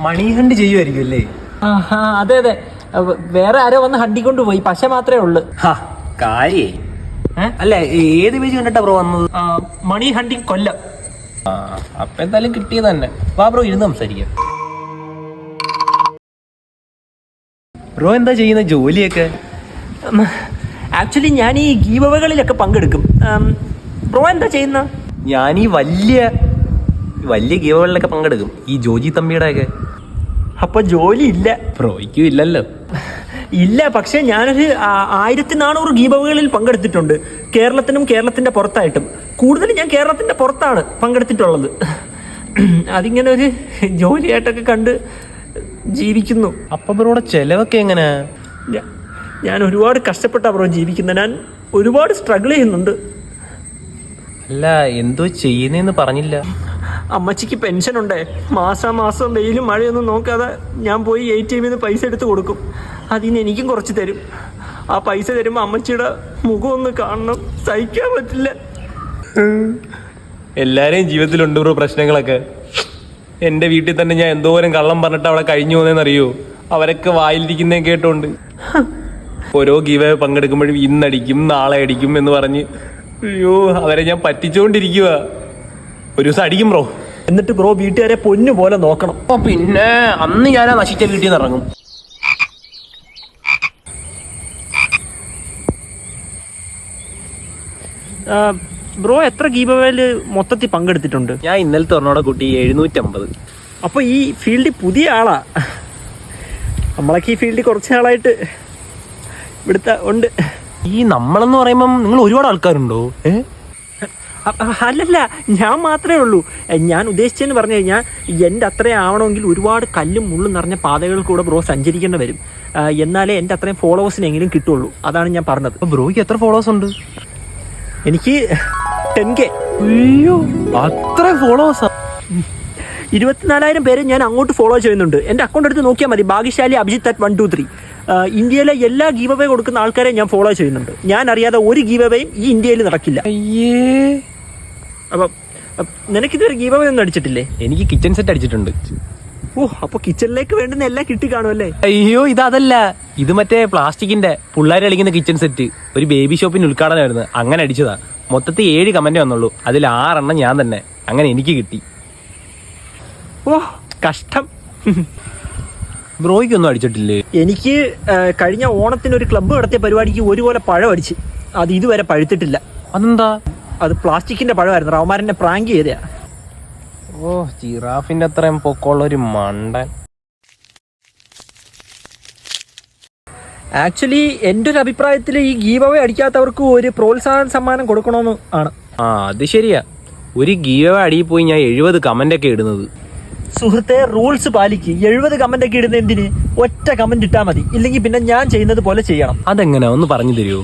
മണി hunt ചെയ്യുമായിരിക്കും അല്ലേ? അതെ അതെ, വേറെ ആരോ വന്ന് ഹണ്ടിക്കൊണ്ട് പോയി, പശ മാത്രമേ ഉള്ളു. കാര്യേ അല്ല, ഏത് പേജ് കണ്ടിട്ടാ ബ്രോ വന്നത്? മണി ഹണ്ടിങ് കൊല്ലം. അപ്പൊ എന്തായാലും കിട്ടിയത് തന്നെ. വാ ബ്രോ, ഇരുന്ന് സംസാരിക്കാം. ബ്രോ എന്താ ചെയ്യുന്ന ജോലിയൊക്കെ? ആക്ച്വലി ഞാൻ ഈ ഗീവകളിലൊക്കെ പങ്കെടുക്കും. ബ്രോ എന്താ ചെയ്യുന്ന? ഞാൻ ഈ വലിയ ഗീവകളിലൊക്കെ പങ്കെടുക്കും, ഈ ജോജി തമ്പിയുടെ ഒക്കെ. അപ്പൊ ജോലി ഇല്ല ബ്രോയ്ക്കും ഇല്ലല്ലോ? ഇല്ല, പക്ഷെ ഞാനൊരു 1400 ഗീവകളിൽ പങ്കെടുത്തിട്ടുണ്ട്, കേരളത്തിനും കേരളത്തിന്റെ പുറത്തായിട്ടും. കൂടുതലും ഞാൻ കേരളത്തിന്റെ പുറത്താണ് പങ്കെടുത്തിട്ടുള്ളത്. അതിങ്ങനെ ഒരു ജോലിയായിട്ടൊക്കെ കണ്ട് ജീവിക്കുന്നു. അപ്പൊ ബ്രോയുടെ ചെലവൊക്കെ എങ്ങനെയാ? ഞാൻ ഒരുപാട് കഷ്ടപ്പെട്ടാ ബ്രോ ജീവിക്കുന്നത്. ഞാൻ ഒരുപാട് സ്ട്രഗിൾ ചെയ്യുന്നുണ്ട്. അല്ല, എന്തോ ചെയ്യുന്നേന്ന് പറഞ്ഞില്ല. അമ്മച്ചിക്ക് പെൻഷൻ ഉണ്ടേ, മാസം വെയിലും മഴയൊന്നും നോക്കാതെ ഞാൻ പോയി ATM നിന്ന് പൈസ എടുത്ത് കൊടുക്കും. അതിന് എനിക്കും കുറച്ച് തരും. ആ പൈസ തരുമ്പോൾ അമ്മച്ചിയുടെ മുഖം ഒന്ന് കാണണം, സഹിക്കാൻ പറ്റില്ല. എല്ലാരെയും ജീവിതത്തിലുണ്ട് ബ്രോ പ്രശ്നങ്ങളൊക്കെ. എൻ്റെ വീട്ടിൽ തന്നെ ഞാൻ എന്തോരം കള്ളം പറഞ്ഞിട്ട് അവിടെ കഴിഞ്ഞു പോകുന്നതെന്നറിയോ? അവരൊക്കെ വായിലിരിക്കുന്നേ കേട്ടോണ്ട് ഓരോ ഗീവ് പങ്കെടുക്കുമ്പോഴും ഇന്നടിക്കും നാളെ അടിക്കും എന്ന് പറഞ്ഞ് അയ്യോ അവരെ ഞാൻ പറ്റിച്ചുകൊണ്ടിരിക്കുക. ഒരു ദിവസം അടിക്കും ബ്രോ. എന്നിട്ട് ബ്രോ വീട്ടുകാരെ പൊന്നു പോലെ നോക്കണം. പിന്നെ അന്ന് ഞാൻ ആ നശിച്ച വീട്ടിൽ നിന്ന് ഇറങ്ങും. ബ്രോ എത്ര ഗീവവേല് മൊത്തത്തിൽ പങ്കെടുത്തിട്ടുണ്ട്? ഞാൻ ഇന്നലത്തെ ഒരെണ്ണോടെ കൂട്ടി 750. അപ്പോൾ ഈ ഫീൽഡിൽ പുതിയ ആളാ. നമ്മളൊക്കെ ഈ ഫീൽഡിൽ കുറച്ച് നാളായിട്ട് ഇവിടുത്തെ ഉണ്ട്. ഈ നമ്മളെന്ന് പറയുമ്പം നിങ്ങൾ ഒരുപാട് ആൾക്കാരുണ്ടോ? അല്ലല്ല, ഞാൻ മാത്രമേ ഉള്ളൂ. ഞാൻ ഉദ്ദേശിച്ചതെന്ന് പറഞ്ഞു കഴിഞ്ഞാൽ എൻ്റെ അത്രയും ആവണമെങ്കിൽ ഒരുപാട് കല്ലും മുള്ളും നിറഞ്ഞ പാതകളിൽ കൂടെ ബ്രോ സഞ്ചരിക്കേണ്ടി വരും. എന്നാലേ എൻ്റെ അത്രയും ഫോളോവേഴ്സിനെങ്കിലും കിട്ടുള്ളൂ. അതാണ് ഞാൻ പറഞ്ഞത്. അപ്പോൾ ബ്രോയ്ക്ക് എത്ര ഫോളോവേഴ്സ് ഉണ്ട്? എനിക്ക് 10K. അയ്യോ, അത്ര ഫോളോവേഴ്സാ? 24,000 പേരെ ഞാൻ അങ്ങോട്ട് ഫോളോ ചെയ്യുന്നുണ്ട്. എൻ്റെ അക്കൗണ്ട് എടുത്ത് നോക്കിയാൽ മതി, ഭാഗ്യശാലി അഭിജിത്ത് @123. ഇന്ത്യയിലെ എല്ലാ ഗീവ് അവേ കൊടുക്കുന്ന ആൾക്കാരെ ഞാൻ ഫോളോ ചെയ്യുന്നുണ്ട്. ഞാൻ അറിയാതെ ഒരു ഗീവ് അവേയും ഈ ഇന്ത്യയിൽ നടക്കില്ല. അയ്യേ. അപ്പം നിനക്കിതൊരു ഗീവ് അവേ ഒന്നും അടിച്ചിട്ടില്ലേ? എനിക്ക് കിച്ചൺ സെറ്റ് അടിച്ചിട്ടുണ്ട്. അപ്പൊ കിച്ചണിലേക്ക് വേണ്ടുന്ന എല്ലാം കിട്ടി കാണുമല്ലേ? അയ്യോ, ഇതല്ല, ഇത് മറ്റേ പ്ലാസ്റ്റിക്കിന്റെ പിള്ളേർ കളിക്കുന്ന കിച്ചൺ സെറ്റ്. ഒരു ബേബി ഷോപ്പിന് ഉദ്ഘാടനമായിരുന്നു, അങ്ങനെ അടിച്ചതാ. മൊത്തത്തിൽ 7 കമന്റ് വന്നുള്ളൂ, അതിൽ 6 എണ്ണം ഞാൻ തന്നെ. അങ്ങനെ എനിക്ക് കിട്ടി. കഷ്ടം. ബ്രോയ്ക്കൊന്നും അടിച്ചിട്ടില്ലേ? എനിക്ക് കഴിഞ്ഞ ഓണത്തിന് ഒരു ക്ലബ്ബ് നടത്തിയ പരിപാടിക്ക് ഒരുപോലെ പഴം അടിച്ച്. അത് ഇതുവരെ പഴുത്തിട്ടില്ല. അതെന്താ? അത് പ്ലാസ്റ്റിക്കിന്റെ പഴമായിരുന്നു, റവമാരനെ പ്രാങ്ക് ചെയ്തയാ. ജിറാഫിന്റെ അത്രയും പൊക്കമുള്ള ഒരു മണ്ടൻ. ആക്ച്വലി എൻ്റെ ഒരു അഭിപ്രായത്തിൽ ഈ ഗീവ് അവേ അടിക്കാത്തവർക്ക് ഒരു പ്രോത്സാഹന സമ്മാനം കൊടുക്കണമെന്ന് ആണ്. അത് ശരിയാ. ഒരു ഗീവ് അവേ അടിയിൽ പോയി ഞാൻ 70 കമന്റ് ഒക്കെ ഇടുന്നത്. സുഹൃത്തെ, റൂൾസ് പാലിക്ക്. 70 കമന്റ് ഒക്കെ ഇടുന്ന എന്തിന്? ഒറ്റ കമന്റ് ഇട്ടാൽ മതി. ഇല്ലെങ്കിൽ പിന്നെ ഞാൻ ചെയ്യുന്നത് പോലെ ചെയ്യണം. അതെങ്ങനെ ഒന്ന് പറഞ്ഞു തരുമോ?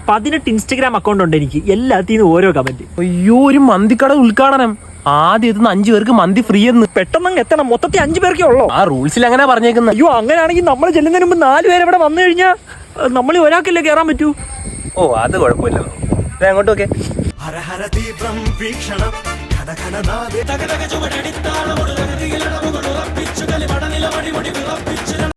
18 ഇൻസ്റ്റഗ്രാം അക്കൗണ്ട് ഉണ്ട് എനിക്ക്. എല്ലാത്തിനും ഓരോ കമന്റ്. അയ്യോ, ഒരു മന്തിക്കട ഉദ്ഘാടനം. ആദ്യം എത്തുന്ന 5 പേർക്ക് മന്തി ഫ്രീ എന്ന്. പെട്ടെന്ന് എത്തണം. മൊത്തത്തിൽ 5 പേർക്കേ ഉള്ളൂ. ആ റൂൾസിൽ അങ്ങനെ പറഞ്ഞേക്കുന്നത്. അയ്യോ, അങ്ങനെയാണെങ്കിൽ നമ്മൾ ചെല്ലുന്നതിന് മുമ്പ് 4 പേര് ഇവിടെ വന്നു കഴിഞ്ഞാൽ നമ്മൾ ഒരാൾക്കല്ലേ കയറാൻ പറ്റൂ. അത് കുഴപ്പമില്ല. അങ്ങോട്ടൊക്കെ ഹര ഹര തീവ്രം വീക്ഷണം ഘടഘടനാദേ തകതക ചുവടടിത്താളമൊരു തകതിയിലടമുകൊടുറപ്പിച്ചു കലിപടനില വടിമുടി വിറപ്പിച്ചു